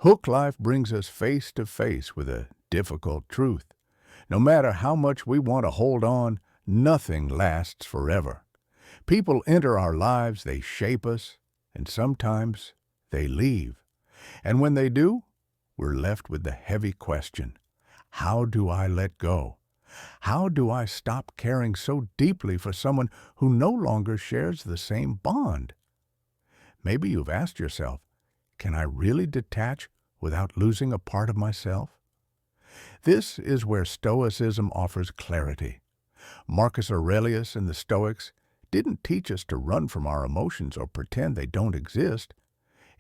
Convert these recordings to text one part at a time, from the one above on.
Hook life brings us face to face with a difficult truth. No matter how much we want to hold on, nothing lasts forever. People enter our lives, they shape us, and sometimes they leave. And when they do, we're left with the heavy question, how do I let go? How do I stop caring so deeply for someone who no longer shares the same bond? Maybe you've asked yourself, can I really detach without losing a part of myself? This is where Stoicism offers clarity. Marcus Aurelius and the Stoics didn't teach us to run from our emotions or pretend they don't exist.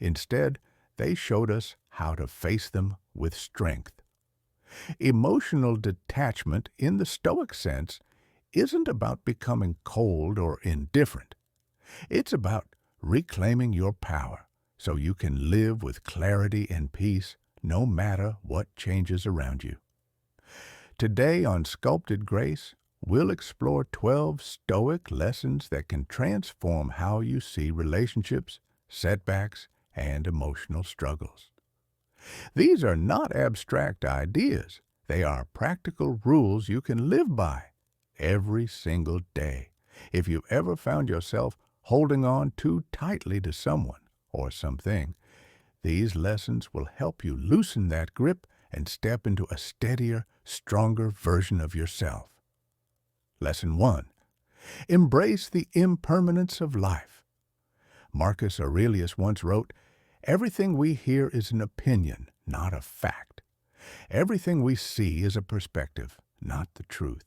Instead, they showed us how to face them with strength. Emotional detachment, in the Stoic sense, isn't about becoming cold or indifferent. It's about reclaiming your power so you can live with clarity and peace no matter what changes around you. Today on Sculpted Grace, we'll explore 12 Stoic lessons that can transform how you see relationships, setbacks, and emotional struggles. These are not abstract ideas. They are practical rules you can live by every single day. If you've ever found yourself holding on too tightly to someone or something, these lessons will help you loosen that grip and step into a steadier, stronger version of yourself. Lesson 1. Embrace the impermanence of life. Marcus Aurelius once wrote, "Everything we hear is an opinion, not a fact. Everything we see is a perspective, not the truth."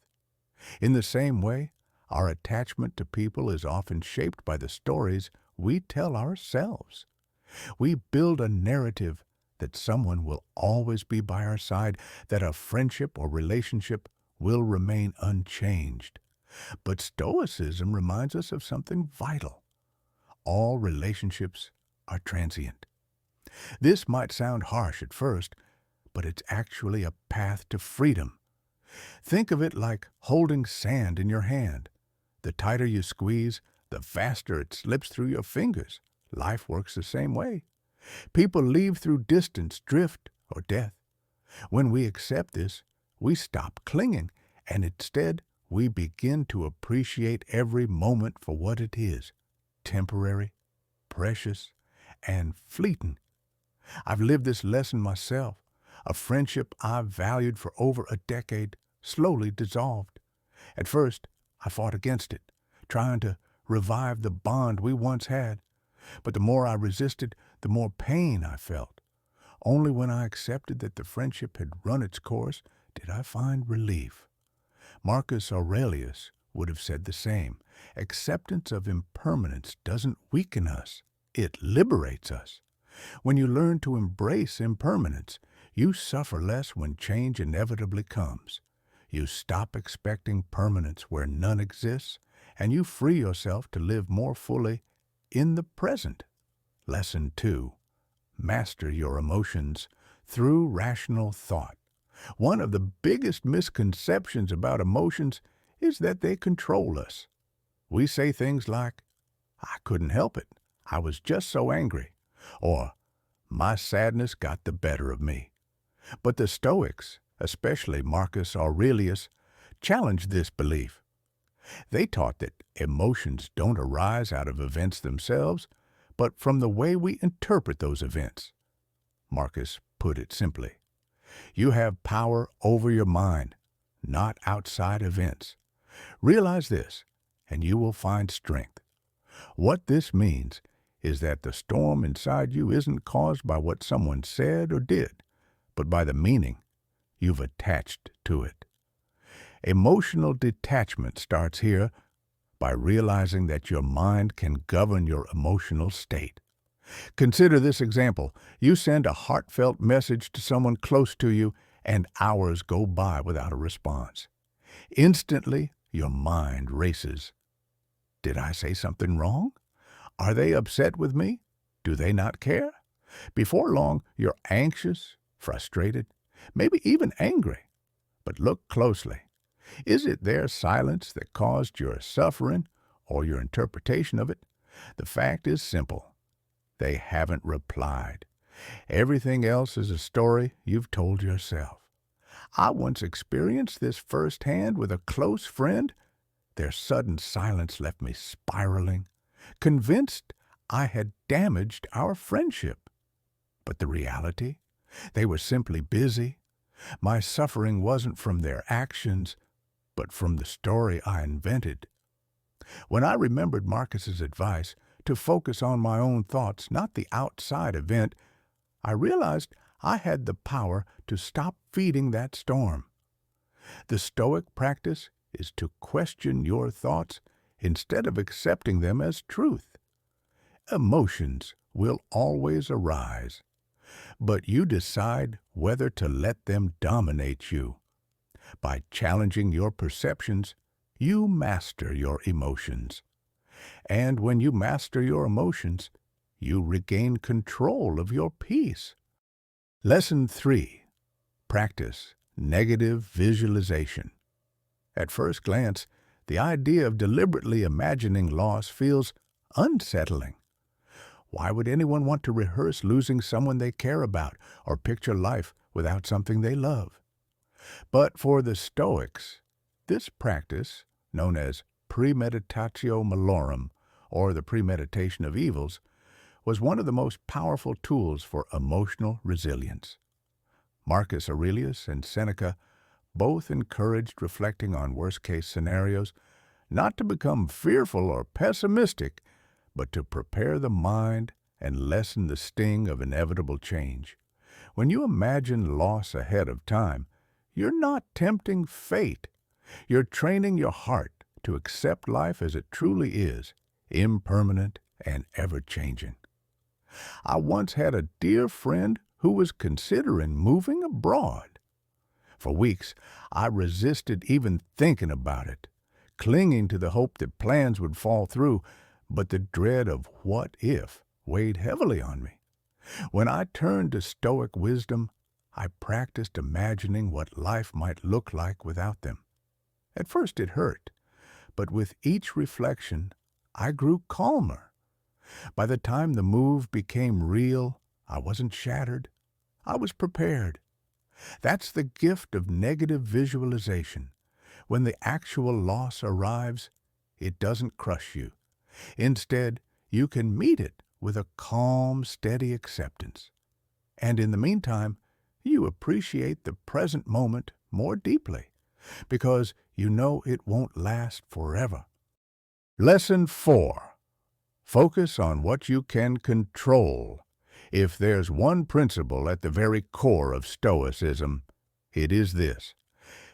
In the same way, our attachment to people is often shaped by the stories we tell ourselves. We build a narrative that someone will always be by our side, that a friendship or relationship will remain unchanged. But Stoicism reminds us of something vital. All relationships are transient. This might sound harsh at first, but it's actually a path to freedom. Think of it like holding sand in your hand. The tighter you squeeze, the faster it slips through your fingers. Life works the same way. People leave through distance, drift, or death. When we accept this, we stop clinging, and instead we begin to appreciate every moment for what it is, temporary, precious, and fleeting. I've lived this lesson myself. A friendship I've valued for over a decade slowly dissolved. At first, I fought against it, trying to revive the bond we once had. But the more I resisted, the more pain I felt. Only when I accepted that the friendship had run its course did I find relief. Marcus Aurelius would have said the same. Acceptance of impermanence doesn't weaken us. It liberates us. When you learn to embrace impermanence, you suffer less when change inevitably comes. You stop expecting permanence where none exists, and you free yourself to live more fully in the present. Lesson 2. Master your emotions through rational thought. One of the biggest misconceptions about emotions is that they control us. We say things like, "I couldn't help it. I was just so angry," or "My sadness got the better of me." But the Stoics, especially Marcus Aurelius, challenged this belief. They taught that emotions don't arise out of events themselves, but from the way we interpret those events. Marcus put it simply, you have power over your mind, not outside events. Realize this, and you will find strength. What this means is that the storm inside you isn't caused by what someone said or did, but by the meaning you've attached to it. Emotional detachment starts here by realizing that your mind can govern your emotional state. Consider this example. You send a heartfelt message to someone close to you, and hours go by without a response. Instantly, your mind races. Did I say something wrong? Are they upset with me? Do they not care? Before long, you're anxious, frustrated, maybe even angry. But look closely. Is it their silence that caused your suffering or your interpretation of it? The fact is simple. They haven't replied. Everything else is a story you've told yourself. I once experienced this firsthand with a close friend. Their sudden silence left me spiraling, convinced I had damaged our friendship. But the reality? They were simply busy. My suffering wasn't from their actions, but from the story I invented. When I remembered Marcus's advice to focus on my own thoughts, not the outside event, I realized I had the power to stop feeding that storm. The Stoic practice is to question your thoughts instead of accepting them as truth. Emotions will always arise, but you decide whether to let them dominate you. By challenging your perceptions, you master your emotions. And when you master your emotions, you regain control of your peace. Lesson 3. Practice negative visualization. At first glance, the idea of deliberately imagining loss feels unsettling. Why would anyone want to rehearse losing someone they care about or picture life without something they love? But for the Stoics, this practice, known as premeditatio malorum, or the premeditation of evils, was one of the most powerful tools for emotional resilience. Marcus Aurelius and Seneca both encouraged reflecting on worst-case scenarios, not to become fearful or pessimistic, but to prepare the mind and lessen the sting of inevitable change. When you imagine loss ahead of time, you're not tempting fate. You're training your heart to accept life as it truly is, impermanent and ever-changing. I once had a dear friend who was considering moving abroad. For weeks, I resisted even thinking about it, clinging to the hope that plans would fall through, but the dread of what if weighed heavily on me. When I turned to Stoic wisdom, I practiced imagining what life might look like without them. At first it hurt, but with each reflection, I grew calmer. By the time the move became real, I wasn't shattered. I was prepared. That's the gift of negative visualization. When the actual loss arrives, it doesn't crush you. Instead, you can meet it with a calm, steady acceptance. And in the meantime, you appreciate the present moment more deeply, because you know it won't last forever. Lesson 4. Focus on what you can control. If there's one principle at the very core of Stoicism, it is this: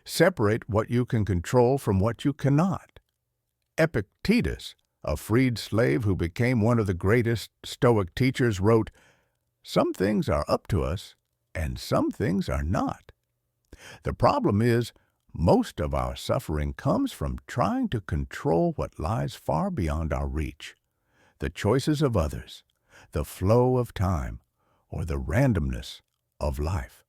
separate what you can control from what you cannot. Epictetus, a freed slave who became one of the greatest Stoic teachers, wrote, "Some things are up to us, and some things are not." The problem is, most of our suffering comes from trying to control what lies far beyond our reach. The choices of others, the flow of time, or the randomness of life.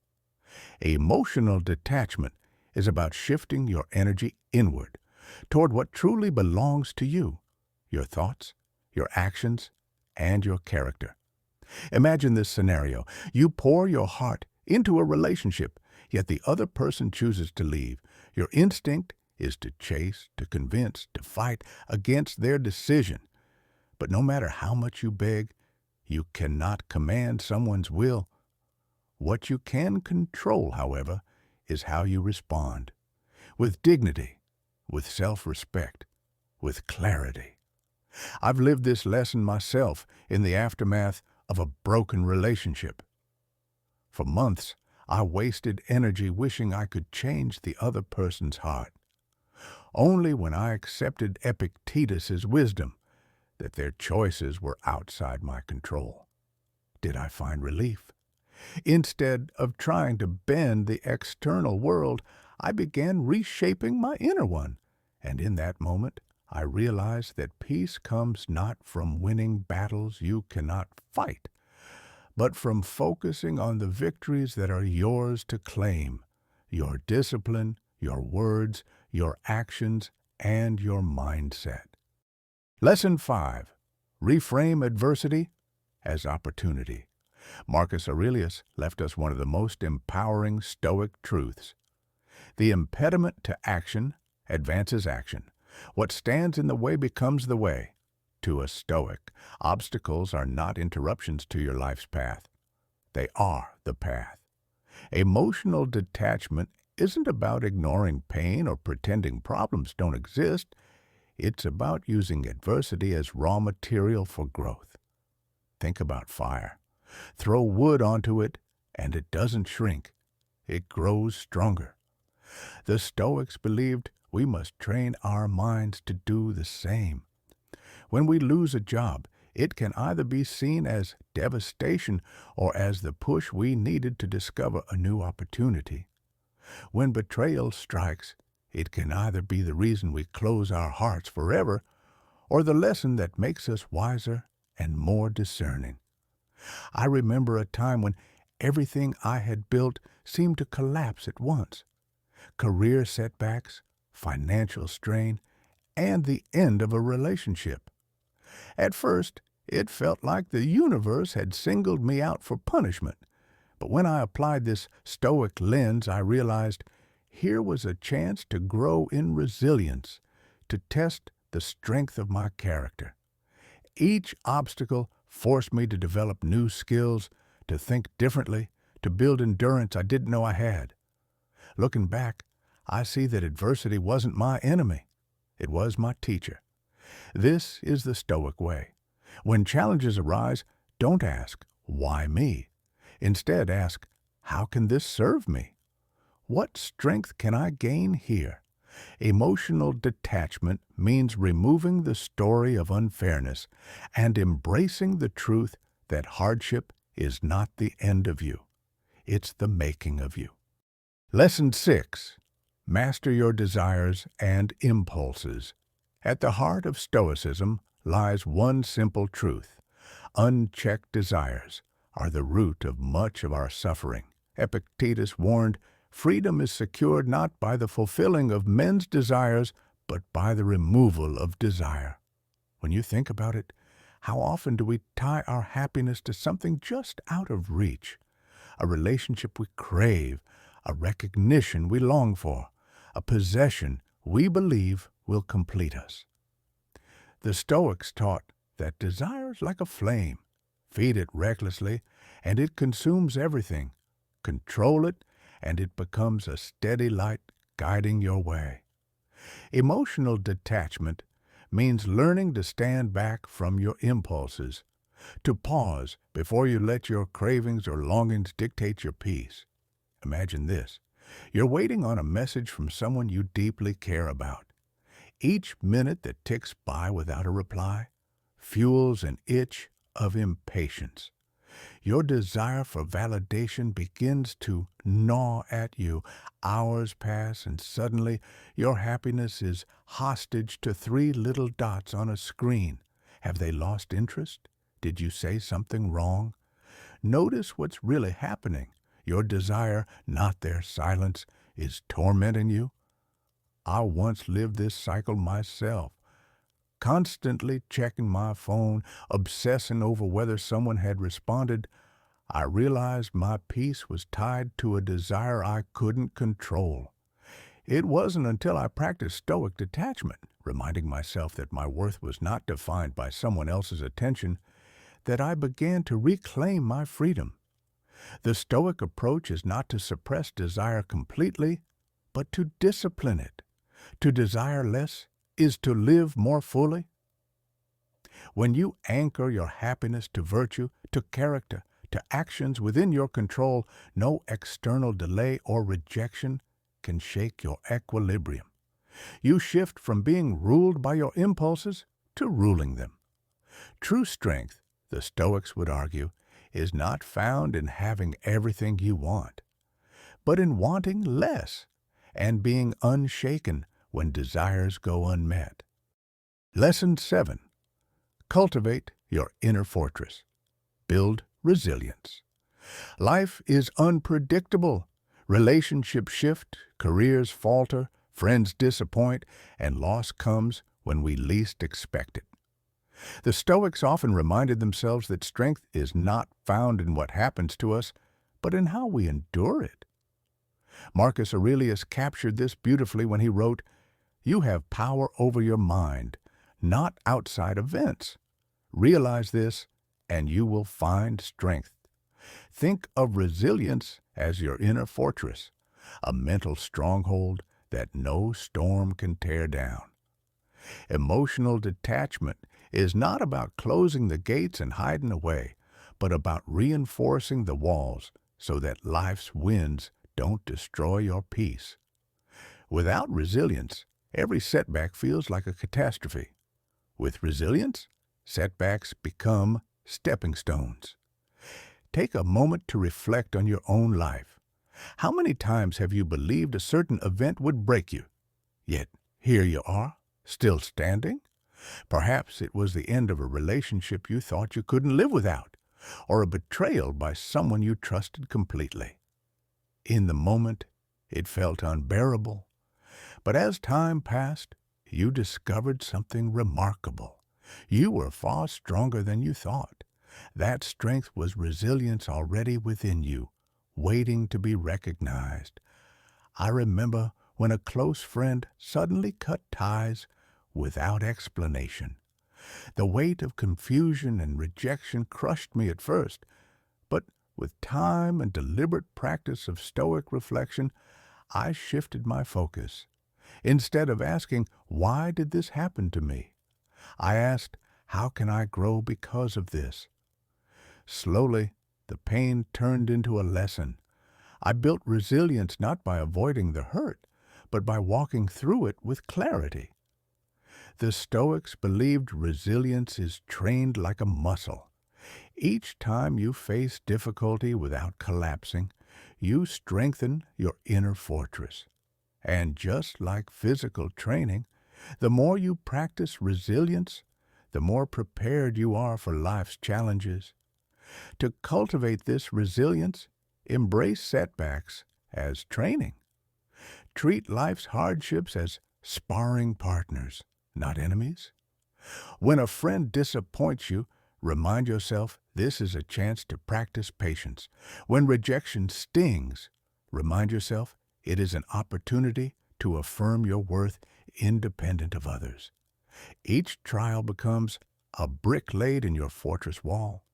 Emotional detachment is about shifting your energy inward, toward what truly belongs to you, your thoughts, your actions, and your character. Imagine this scenario. You pour your heart into a relationship, yet the other person chooses to leave. Your instinct is to chase, to convince, to fight against their decision. But no matter how much you beg, you cannot command someone's will. What you can control, however, is how you respond. With dignity, with self-respect, with clarity. I've lived this lesson myself in the aftermath of a broken relationship. For months, I wasted energy wishing I could change the other person's heart. Only when I accepted Epictetus's wisdom, that their choices were outside my control, did I find relief. Instead of trying to bend the external world, I began reshaping my inner one, and in that moment, I realized that peace comes not from winning battles you cannot fight, but from focusing on the victories that are yours to claim: your discipline, your words, your actions, and your mindset. Lesson 5. Reframe adversity as opportunity. Marcus Aurelius left us one of the most empowering Stoic truths. The impediment to action advances action. What stands in the way becomes the way. To a Stoic, obstacles are not interruptions to your life's path. They are the path. Emotional detachment isn't about ignoring pain or pretending problems don't exist. It's about using adversity as raw material for growth. Think about fire. Throw wood onto it, and it doesn't shrink. It grows stronger. The Stoics believed we must train our minds to do the same. When we lose a job, it can either be seen as devastation or as the push we needed to discover a new opportunity. When betrayal strikes, it can either be the reason we close our hearts forever or the lesson that makes us wiser and more discerning. I remember a time when everything I had built seemed to collapse at once. Career setbacks, financial strain, and the end of a relationship. At first, it felt like the universe had singled me out for punishment. But when I applied this Stoic lens, I realized here was a chance to grow in resilience, to test the strength of my character. Each obstacle forced me to develop new skills, to think differently, to build endurance I didn't know I had. Looking back, I see that adversity wasn't my enemy. It was my teacher. This is the Stoic way. When challenges arise, don't ask, "Why me?" Instead, ask, "How can this serve me? What strength can I gain here?" Emotional detachment means removing the story of unfairness and embracing the truth that hardship is not the end of you. It's the making of you. Lesson 6. Master your desires and impulses. At the heart of Stoicism lies one simple truth. Unchecked desires are the root of much of our suffering. Epictetus warned, freedom is secured not by the fulfilling of men's desires, but by the removal of desire. When you think about it, how often do we tie our happiness to something just out of reach? A relationship we crave, a recognition we long for, a possession we believe will complete us. The Stoics taught that desire is like a flame. Feed it recklessly, and it consumes everything. Control it, and it becomes a steady light guiding your way. Emotional detachment means learning to stand back from your impulses, to pause before you let your cravings or longings dictate your peace. Imagine this. You're waiting on a message from someone you deeply care about. Each minute that ticks by without a reply fuels an itch of impatience. Your desire for validation begins to gnaw at you. Hours pass, and suddenly your happiness is hostage to 3 little dots on a screen. Have they lost interest? Did you say something wrong? Notice what's really happening. Your desire, not their silence, is tormenting you. I once lived this cycle myself, constantly checking my phone, obsessing over whether someone had responded. I realized my peace was tied to a desire I couldn't control. It wasn't until I practiced Stoic detachment, reminding myself that my worth was not defined by someone else's attention, that I began to reclaim my freedom. The Stoic approach is not to suppress desire completely, but to discipline it. To desire less is to live more fully. When you anchor your happiness to virtue, to character, to actions within your control, no external delay or rejection can shake your equilibrium. You shift from being ruled by your impulses to ruling them. True strength, the Stoics would argue, is not found in having everything you want, but in wanting less and being unshaken when desires go unmet. Lesson 7. Cultivate your inner fortress. Build resilience. Life is unpredictable. Relationships shift, careers falter, friends disappoint, and loss comes when we least expect it. The Stoics often reminded themselves that strength is not found in what happens to us, but in how we endure it. Marcus Aurelius captured this beautifully when he wrote, "You have power over your mind, not outside events. Realize this, and you will find strength." Think of resilience as your inner fortress, a mental stronghold that no storm can tear down. Emotional detachment is not about closing the gates and hiding away, but about reinforcing the walls so that life's winds don't destroy your peace. Without resilience, every setback feels like a catastrophe. With resilience, setbacks become stepping stones. Take a moment to reflect on your own life. How many times have you believed a certain event would break you? Yet here you are, still standing? Perhaps it was the end of a relationship you thought you couldn't live without, or a betrayal by someone you trusted completely. In the moment, it felt unbearable. But as time passed, you discovered something remarkable. You were far stronger than you thought. That strength was resilience already within you, waiting to be recognized. I remember when a close friend suddenly cut ties without explanation. The weight of confusion and rejection crushed me at first, but with time and deliberate practice of Stoic reflection, I shifted my focus. Instead of asking, "Why did this happen to me?" I asked, "How can I grow because of this?" Slowly, the pain turned into a lesson. I built resilience not by avoiding the hurt, but by walking through it with clarity. The Stoics believed resilience is trained like a muscle. Each time you face difficulty without collapsing, you strengthen your inner fortress. And just like physical training, the more you practice resilience, the more prepared you are for life's challenges. To cultivate this resilience, embrace setbacks as training. Treat life's hardships as sparring partners, not enemies. When a friend disappoints you, remind yourself this is a chance to practice patience. When rejection stings, remind yourself it is an opportunity to affirm your worth independent of others. Each trial becomes a brick laid in your fortress wall.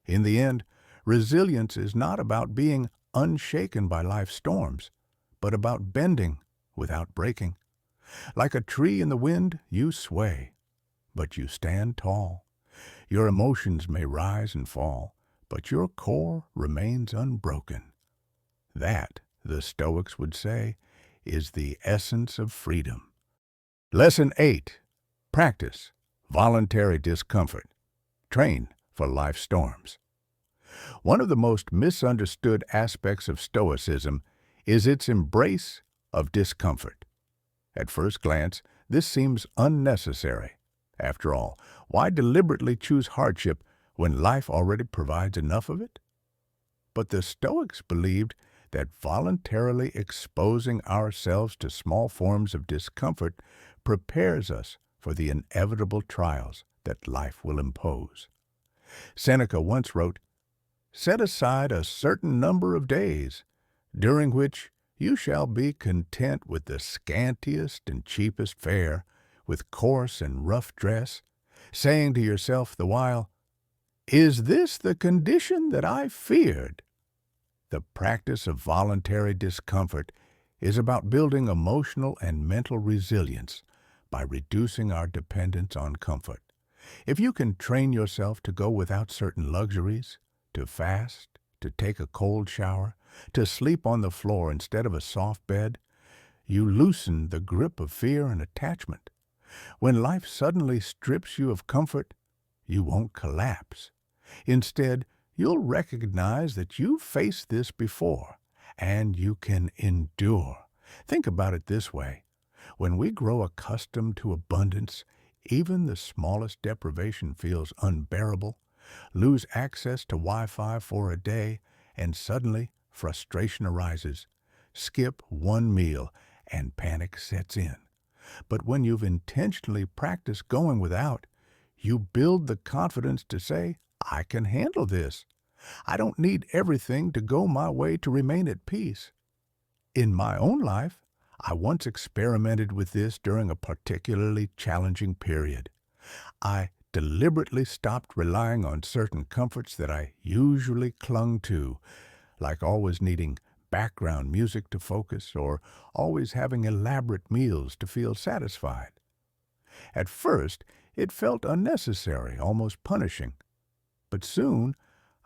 In the end, resilience is not about being unshaken by life's storms, but about bending without breaking. Like a tree in the wind, you sway, but you stand tall. Your emotions may rise and fall, but your core remains unbroken. That, the Stoics would say, is the essence of freedom. Lesson 8. Practice voluntary discomfort. Train for life storms. One of the most misunderstood aspects of Stoicism is its embrace of discomfort. At first glance, this seems unnecessary. After all, why deliberately choose hardship when life already provides enough of it? But the Stoics believed that voluntarily exposing ourselves to small forms of discomfort prepares us for the inevitable trials that life will impose. Seneca once wrote, "Set aside a certain number of days, during which you shall be content with the scantiest and cheapest fare, with coarse and rough dress, saying to yourself the while, 'Is this the condition that I feared?'" The practice of voluntary discomfort is about building emotional and mental resilience by reducing our dependence on comfort. If you can train yourself to go without certain luxuries, to fast, to take a cold shower, to sleep on the floor instead of a soft bed, you loosen the grip of fear and attachment. When life suddenly strips you of comfort, you won't collapse. Instead, you'll recognize that you've faced this before, and you can endure. Think about it this way. When we grow accustomed to abundance, even the smallest deprivation feels unbearable. Lose access to Wi-Fi for a day, and suddenly frustration arises. Skip one meal, and panic sets in. But when you've intentionally practiced going without, You build the confidence to say, I can handle this. I don't need everything to go my way to remain at peace. In my own life, I once experimented with this during a particularly challenging period. I deliberately stopped relying on certain comforts that I usually clung to, like always needing background music to focus or always having elaborate meals to feel satisfied. At first, it felt unnecessary, almost punishing, but soon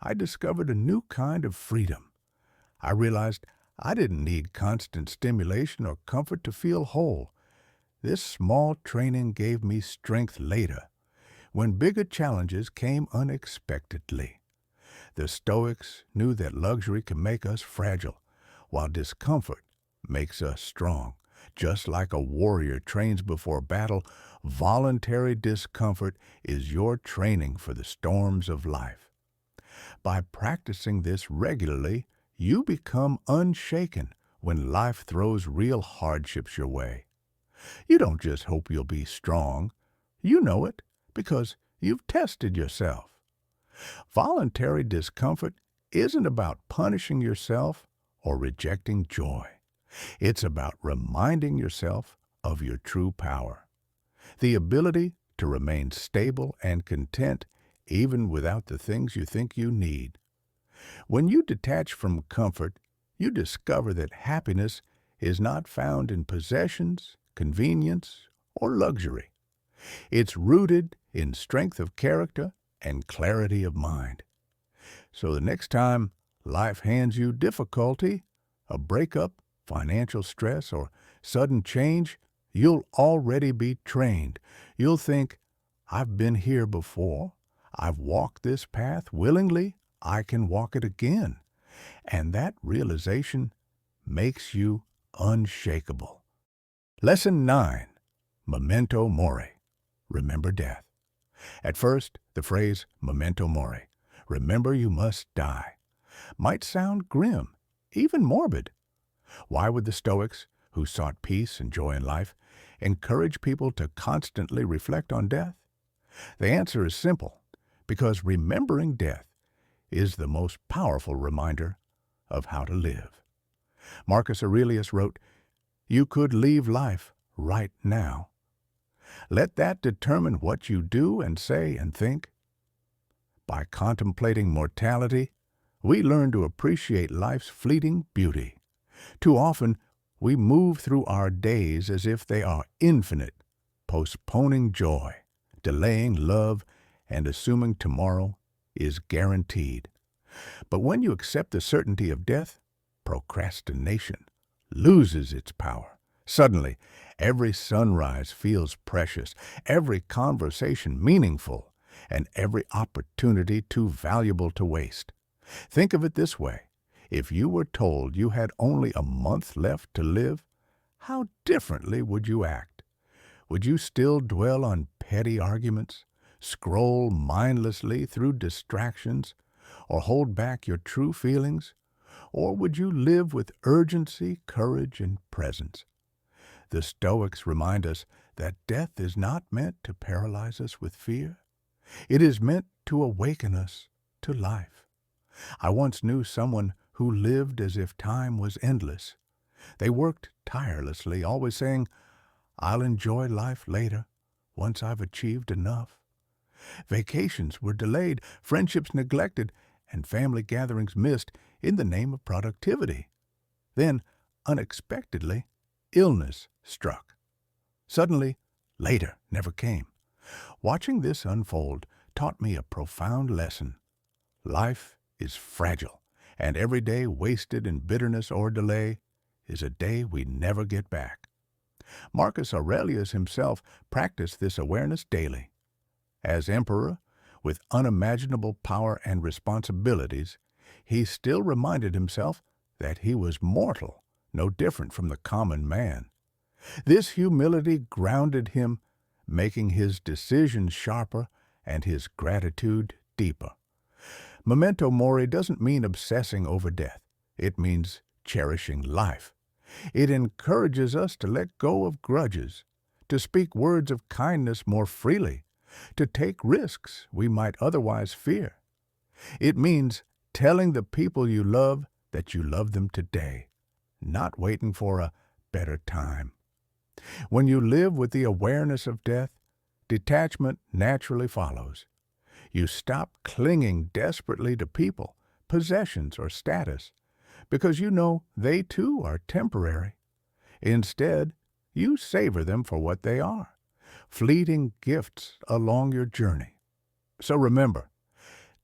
I discovered a new kind of freedom. I realized I didn't need constant stimulation or comfort to feel whole. This small training gave me strength later, when bigger challenges came unexpectedly. The Stoics knew that luxury can make us fragile, while discomfort makes us strong. Just like a warrior trains before battle, voluntary discomfort is your training for the storms of life. By practicing this regularly, you become unshaken when life throws real hardships your way. You don't just hope you'll be strong. You know it because you've tested yourself. Voluntary discomfort isn't about punishing yourself or rejecting joy. It's about reminding yourself of your true power, the ability to remain stable and content even without the things you think you need. When you detach from comfort, you discover that happiness is not found in possessions, convenience, or luxury. It's rooted in strength of character and clarity of mind. So the next time life hands you difficulty, a breakup, financial stress, or sudden change, you'll already be trained. You'll think, I've been here before. I've walked this path willingly. I can walk it again. And that realization makes you unshakable. Lesson 9. Memento mori. Remember death. At first, the phrase memento mori, remember you must die, might sound grim, even morbid. Why would the Stoics, who sought peace and joy in life, encourage people to constantly reflect on death? The answer is simple, because remembering death is the most powerful reminder of how to live. Marcus Aurelius wrote, "You could leave life right now." Let that determine what you do and say and think. By contemplating mortality, we learn to appreciate life's fleeting beauty. Too often, we move through our days as if they are infinite, postponing joy, delaying love, and assuming tomorrow is guaranteed. But when you accept the certainty of death, procrastination loses its power. Suddenly, every sunrise feels precious, every conversation meaningful, and every opportunity too valuable to waste. Think of it this way. If you were told you had only a month left to live, how differently would you act? Would you still dwell on petty arguments, scroll mindlessly through distractions, or hold back your true feelings? Or would you live with urgency, courage, and presence? The Stoics remind us that death is not meant to paralyze us with fear. It is meant to awaken us to life. I once knew someone who lived as if time was endless. They worked tirelessly, always saying, I'll enjoy life later, once I've achieved enough. Vacations were delayed, friendships neglected, and family gatherings missed in the name of productivity. Then, unexpectedly, illness struck. Suddenly, later never came. Watching this unfold taught me a profound lesson. Life is fragile, and every day wasted in bitterness or delay is a day we never get back. Marcus Aurelius himself practiced this awareness daily. As emperor, with unimaginable power and responsibilities, he still reminded himself that he was mortal, no different from the common man. This humility grounded him, making his decisions sharper and his gratitude deeper. Memento mori doesn't mean obsessing over death. It means cherishing life. It encourages us to let go of grudges, to speak words of kindness more freely, to take risks we might otherwise fear. It means telling the people you love that you love them today, not waiting for a better time. When you live with the awareness of death, detachment naturally follows. You stop clinging desperately to people, possessions, or status because you know they too are temporary. Instead, you savor them for what they are, fleeting gifts along your journey. So remember,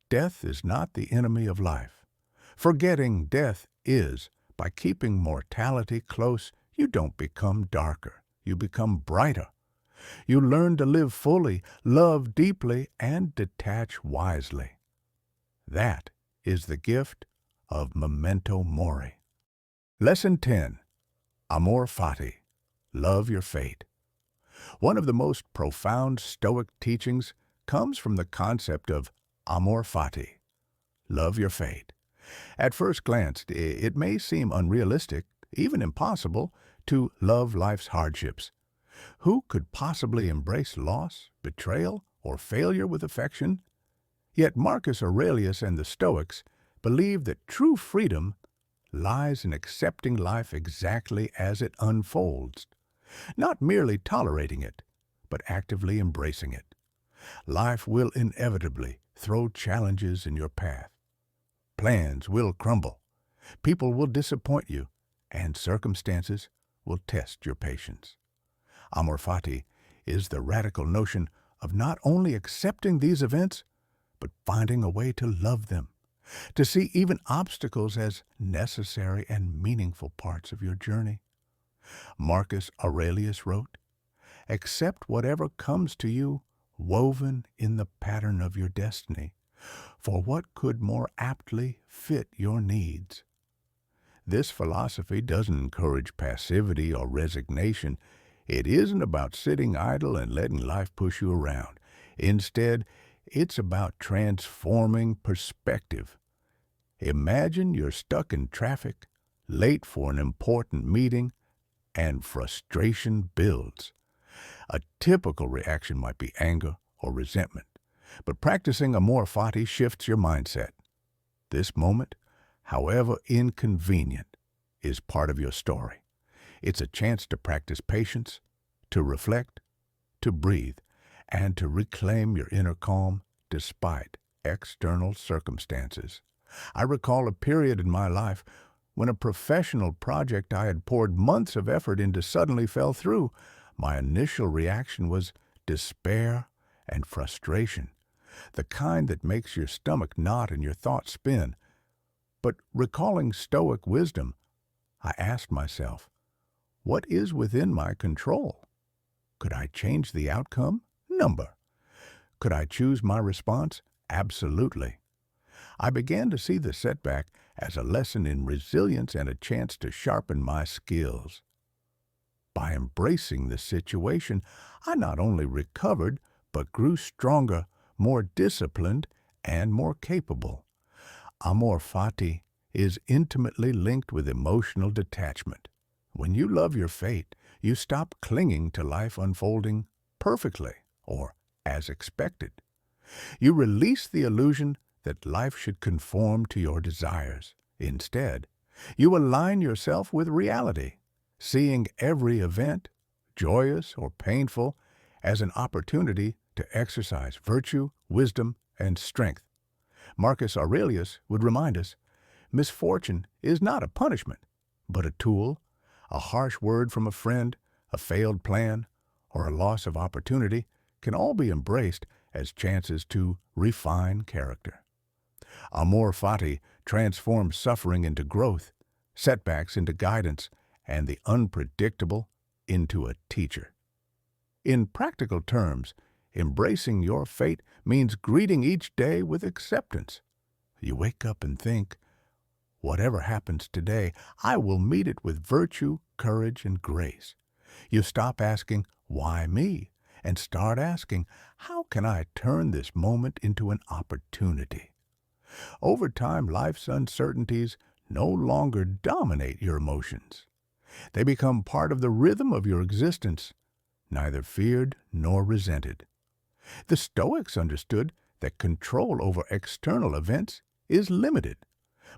death is not the enemy of life. Forgetting death is, by keeping mortality close, you don't become darker. You become brighter. You learn to live fully, love deeply, and detach wisely. That is the gift of memento mori. Lesson 10. Amor fati. Love your fate. One of the most profound Stoic teachings comes from the concept of amor fati. Love your fate. At first glance, it may seem unrealistic, even impossible, to love life's hardships. Who could possibly embrace loss, betrayal, or failure with affection? Yet Marcus Aurelius and the Stoics believed that true freedom lies in accepting life exactly as it unfolds, not merely tolerating it, but actively embracing it. Life will inevitably throw challenges in your path. Plans will crumble, people will disappoint you, and circumstances will test your patience. Amor fati is the radical notion of not only accepting these events, but finding a way to love them, to see even obstacles as necessary and meaningful parts of your journey. Marcus Aurelius wrote, "Accept whatever comes to you, woven in the pattern of your destiny, for what could more aptly fit your needs?" This philosophy doesn't encourage passivity or resignation. It isn't about sitting idle and letting life push you around. Instead, it's about transforming perspective. Imagine you're stuck in traffic, late for an important meeting, and frustration builds. A typical reaction might be anger or resentment, but practicing amor fati shifts your mindset. This moment, however inconvenient, is part of your story. It's a chance to practice patience, to reflect, to breathe, and to reclaim your inner calm despite external circumstances. I recall a period in my life when a professional project I had poured months of effort into suddenly fell through. My initial reaction was despair and frustration, the kind that makes your stomach knot and your thoughts spin. But recalling Stoic wisdom, I asked myself, what is within my control? Could I change the outcome? Number. Could I choose my response? Absolutely. I began to see the setback as a lesson in resilience and a chance to sharpen my skills. By embracing the situation, I not only recovered, but grew stronger, more disciplined, and more capable. Amor fati is intimately linked with emotional detachment. When you love your fate, you stop clinging to life unfolding perfectly or as expected. You release the illusion that life should conform to your desires. Instead, you align yourself with reality, seeing every event, joyous or painful, as an opportunity to exercise virtue, wisdom, and strength. Marcus Aurelius would remind us, misfortune is not a punishment, but a tool. A harsh word from a friend, a failed plan, or a loss of opportunity can all be embraced as chances to refine character. Amor fati transforms suffering into growth, setbacks into guidance, and the unpredictable into a teacher. In practical terms, embracing your fate means greeting each day with acceptance. You wake up and think, whatever happens today, I will meet it with virtue, courage, and grace. You stop asking, why me? And start asking, how can I turn this moment into an opportunity? Over time, life's uncertainties no longer dominate your emotions. They become part of the rhythm of your existence, neither feared nor resented. The Stoics understood that control over external events is limited,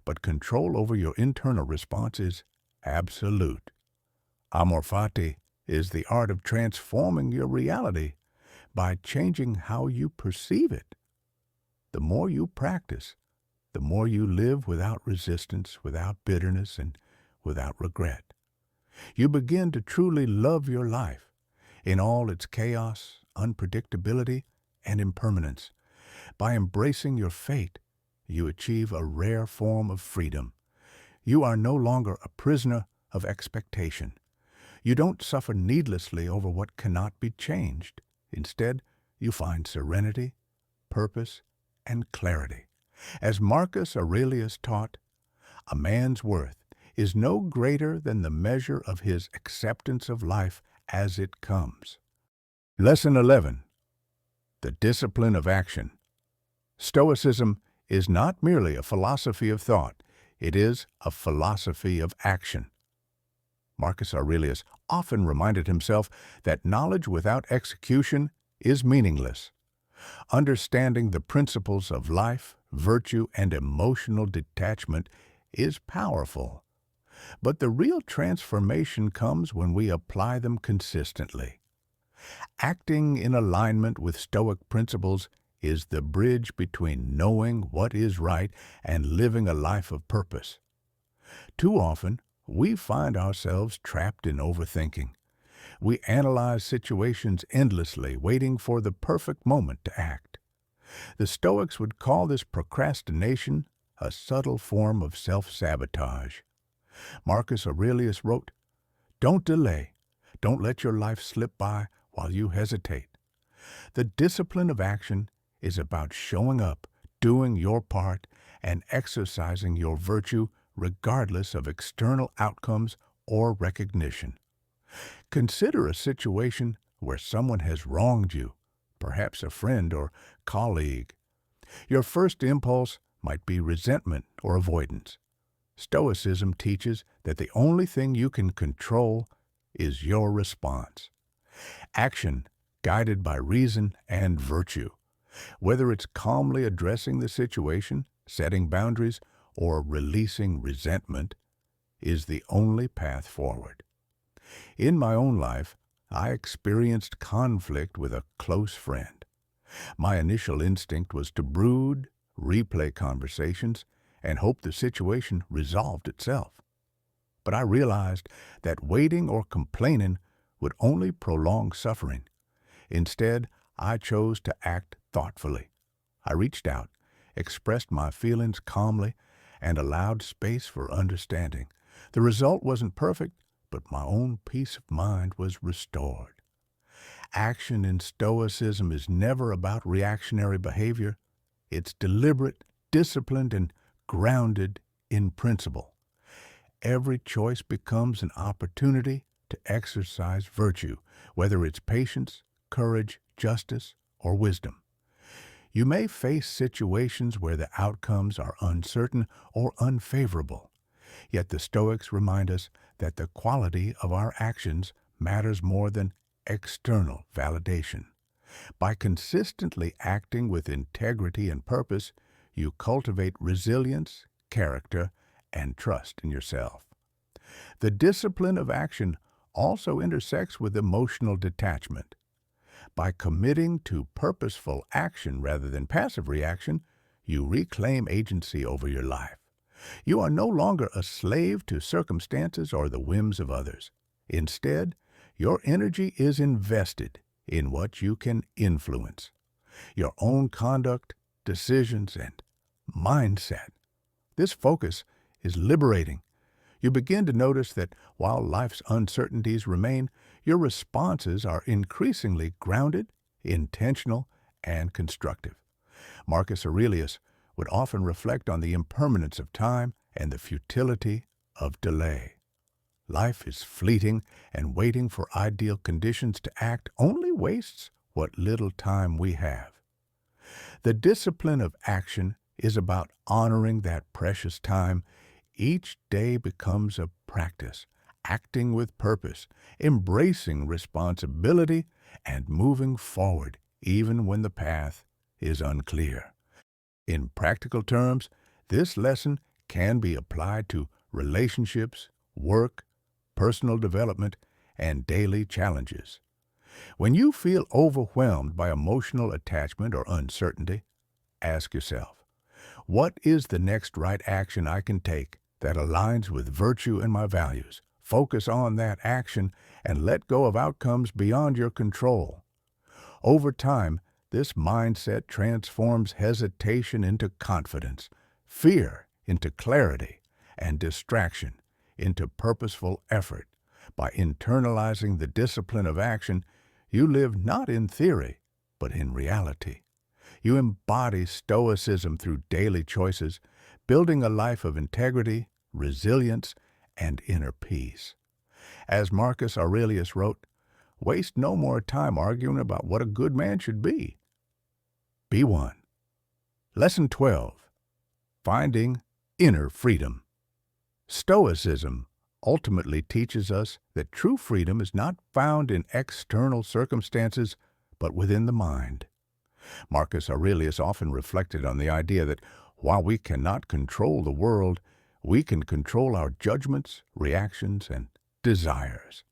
but control over your internal response is absolute. Amor fati is the art of transforming your reality by changing how you perceive it. The more you practice, the more you live without resistance, without bitterness, and without regret. You begin to truly love your life in all its chaos, unpredictability, and impermanence. By embracing your fate, you achieve a rare form of freedom. You are no longer a prisoner of expectation. You don't suffer needlessly over what cannot be changed. Instead, you find serenity, purpose, and clarity. As Marcus Aurelius taught, a man's worth is no greater than the measure of his acceptance of life as it comes. Lesson 11. The discipline of action. Stoicism is not merely a philosophy of thought, it is a philosophy of action. Marcus Aurelius often reminded himself that knowledge without execution is meaningless. Understanding the principles of life, virtue, and emotional detachment is powerful. But the real transformation comes when we apply them consistently. Acting in alignment with Stoic principles is the bridge between knowing what is right and living a life of purpose. Too often, we find ourselves trapped in overthinking. We analyze situations endlessly, waiting for the perfect moment to act. The Stoics would call this procrastination a subtle form of self-sabotage. Marcus Aurelius wrote, "Don't delay. Don't let your life slip by while you hesitate." The discipline of action is about showing up, doing your part, and exercising your virtue regardless of external outcomes or recognition. Consider a situation where someone has wronged you, perhaps a friend or colleague. Your first impulse might be resentment or avoidance. Stoicism teaches that the only thing you can control is your response. Action, guided by reason and virtue. Whether it's calmly addressing the situation, setting boundaries, or releasing resentment, is the only path forward. In my own life, I experienced conflict with a close friend. My initial instinct was to brood, replay conversations, and hope the situation resolved itself. But I realized that waiting or complaining would only prolong suffering. Instead, I chose to act thoughtfully. I reached out, expressed my feelings calmly, and allowed space for understanding. The result wasn't perfect, but my own peace of mind was restored. Action in Stoicism is never about reactionary behavior. It's deliberate, disciplined, and grounded in principle. Every choice becomes an opportunity to exercise virtue, whether it's patience, courage, justice, or wisdom. You may face situations where the outcomes are uncertain or unfavorable. Yet the Stoics remind us that the quality of our actions matters more than external validation. By consistently acting with integrity and purpose, you cultivate resilience, character, and trust in yourself. The discipline of action also intersects with emotional detachment. By committing to purposeful action rather than passive reaction, you reclaim agency over your life. You are no longer a slave to circumstances or the whims of others. Instead, your energy is invested in what you can influence, your own conduct, decisions, and mindset. This focus is liberating. You begin to notice that while life's uncertainties remain, your responses are increasingly grounded, intentional, and constructive. Marcus Aurelius would often reflect on the impermanence of time and the futility of delay. Life is fleeting, and waiting for ideal conditions to act only wastes what little time we have. The discipline of action is about honoring that precious time. Each day becomes a practice, acting with purpose, embracing responsibility, and moving forward even when the path is unclear. In practical terms, this lesson can be applied to relationships, work, personal development, and daily challenges. When you feel overwhelmed by emotional attachment or uncertainty, ask yourself, what is the next right action I can take that aligns with virtue and my values? Focus on that action and let go of outcomes beyond your control. Over time, this mindset transforms hesitation into confidence, fear into clarity, and distraction into purposeful effort. By internalizing the discipline of action, you live not in theory, but in reality. You embody stoicism through daily choices, building a life of integrity, resilience, and inner peace. As Marcus Aurelius wrote, waste no more time arguing about what a good man should be. Be one. Lesson 12. Finding Inner Freedom. Stoicism ultimately teaches us that true freedom is not found in external circumstances, but within the mind. Marcus Aurelius often reflected on the idea that while we cannot control the world, we can control our judgments, reactions, and desires.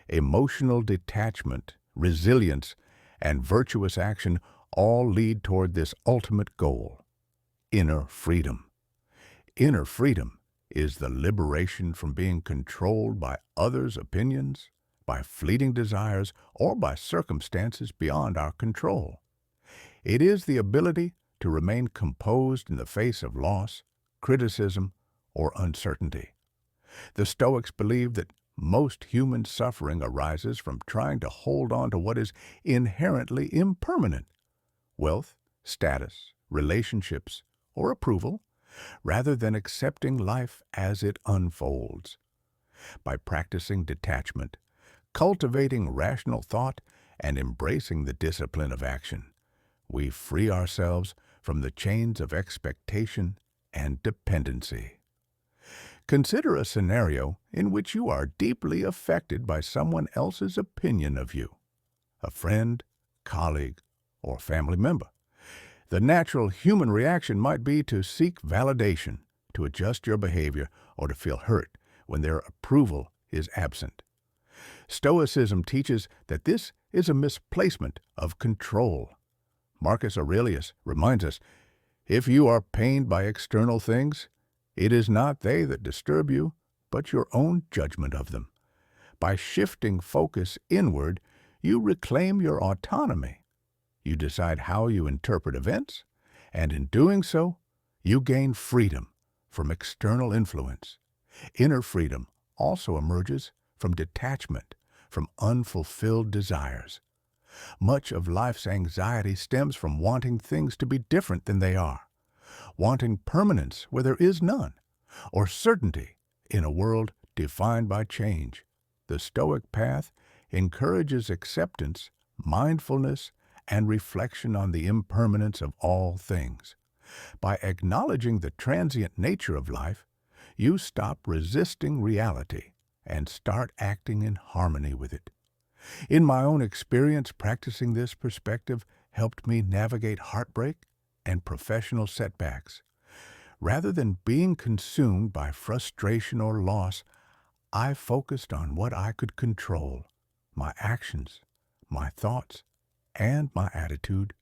Emotional detachment, resilience, and virtuous action all lead toward this ultimate goal, inner freedom. Inner freedom is the liberation from being controlled by others' opinions, by fleeting desires, or by circumstances beyond our control. It is the ability to remain composed in the face of loss, criticism, or uncertainty. The Stoics believed that most human suffering arises from trying to hold on to what is inherently impermanent, wealth, status, relationships, or approval, rather than accepting life as it unfolds. By practicing detachment, cultivating rational thought, and embracing the discipline of action, we free ourselves from the chains of expectation and dependency. Consider a scenario in which you are deeply affected by someone else's opinion of you, a friend, colleague, or family member. The natural human reaction might be to seek validation, to adjust your behavior, or to feel hurt when their approval is absent. Stoicism teaches that this is a misplacement of control. Marcus Aurelius reminds us, if you are pained by external things, it is not they that disturb you, but your own judgment of them. By shifting focus inward, you reclaim your autonomy. You decide how you interpret events, and in doing so, you gain freedom from external influence. Inner freedom also emerges from detachment from unfulfilled desires. Much of life's anxiety stems from wanting things to be different than they are, wanting permanence where there is none, or certainty in a world defined by change. The Stoic path encourages acceptance, mindfulness, and reflection on the impermanence of all things. By acknowledging the transient nature of life, you stop resisting reality and start acting in harmony with it. In my own experience, practicing this perspective helped me navigate heartbreak and professional setbacks. Rather than being consumed by frustration or loss, I focused on what I could control, my actions, my thoughts, and my attitude,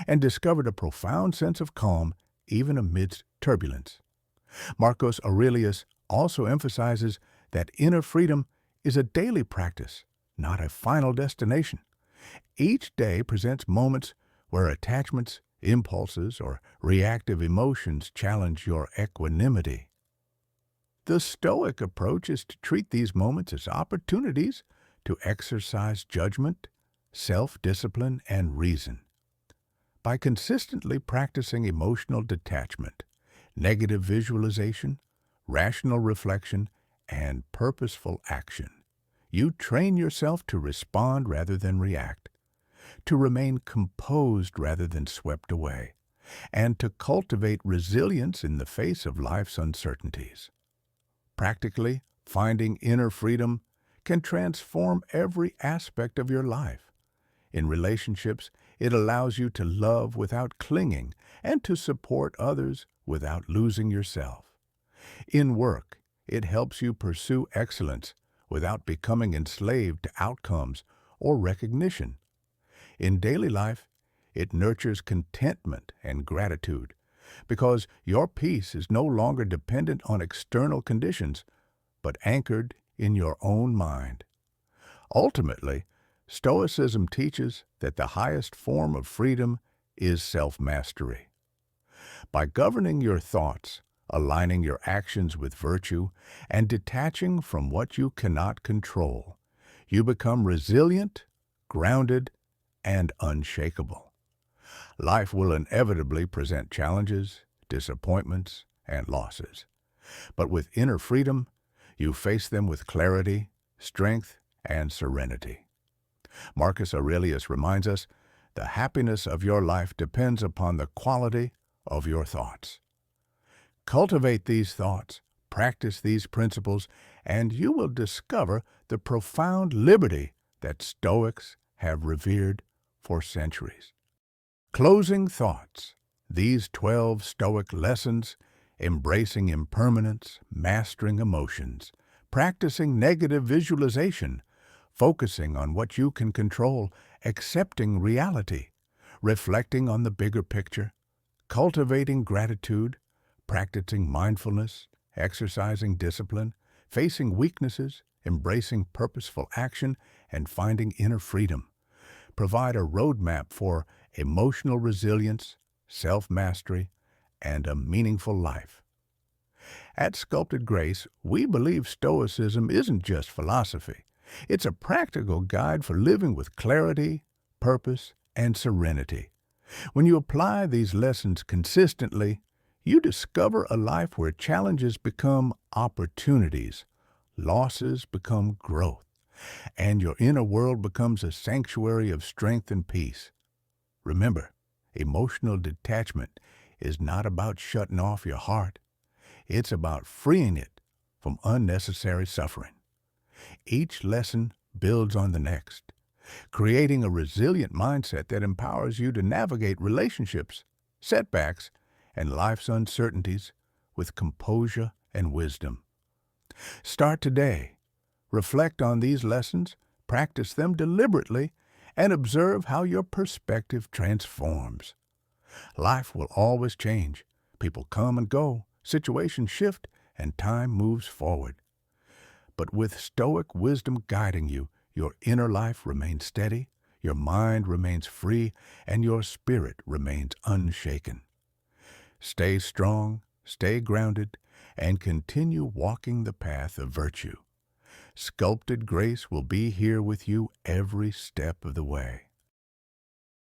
and discovered a profound sense of calm even amidst turbulence. Marcus Aurelius also emphasizes that inner freedom is a daily practice, not a final destination. Each day presents moments where attachments, impulses, or reactive emotions challenge your equanimity. The Stoic approach is to treat these moments as opportunities to exercise judgment, self-discipline, and reason. By consistently practicing emotional detachment, negative visualization, rational reflection, and purposeful action, you train yourself to respond rather than react, to remain composed rather than swept away, and to cultivate resilience in the face of life's uncertainties. Practically, finding inner freedom can transform every aspect of your life. In relationships, It allows you to love without clinging and to support others without losing yourself. In work, it helps you pursue excellence without becoming enslaved to outcomes or recognition. In daily life, it nurtures contentment and gratitude because your peace is no longer dependent on external conditions, but anchored in your own mind. Ultimately, Stoicism teaches that the highest form of freedom is self-mastery. By governing your thoughts, aligning your actions with virtue, and detaching from what you cannot control, you become resilient, grounded, and unshakable. Life will inevitably present challenges, disappointments, and losses. But with inner freedom, you face them with clarity, strength, and serenity. Marcus Aurelius reminds us, the happiness of your life depends upon the quality of your thoughts. Cultivate these thoughts, practice these principles, and you will discover the profound liberty that Stoics have revered for centuries. Closing thoughts. These 12 Stoic lessons, embracing impermanence, mastering emotions, practicing negative visualization, focusing on what you can control, accepting reality, reflecting on the bigger picture, cultivating gratitude, practicing mindfulness, exercising discipline, facing weaknesses, embracing purposeful action, and finding inner freedom, provide a roadmap for emotional resilience, self-mastery, and a meaningful life. At Sculpted Grace, we believe Stoicism isn't just philosophy. It's a practical guide for living with clarity, purpose, and serenity. When you apply these lessons consistently, you discover a life where challenges become opportunities, losses become growth, and your inner world becomes a sanctuary of strength and peace. Remember, emotional detachment is not about shutting off your heart. It's about freeing it from unnecessary suffering. Each lesson builds on the next, creating a resilient mindset that empowers you to navigate relationships, setbacks, and life's uncertainties with composure and wisdom. Start today. Reflect on these lessons, practice them deliberately, and observe how your perspective transforms. Life will always change. People come and go, situations shift, and time moves forward. But with Stoic wisdom guiding you, your inner life remains steady, your mind remains free, and your spirit remains unshaken. Stay strong, stay grounded, and continue walking the path of virtue. Sculpted Grace will be here with you every step of the way.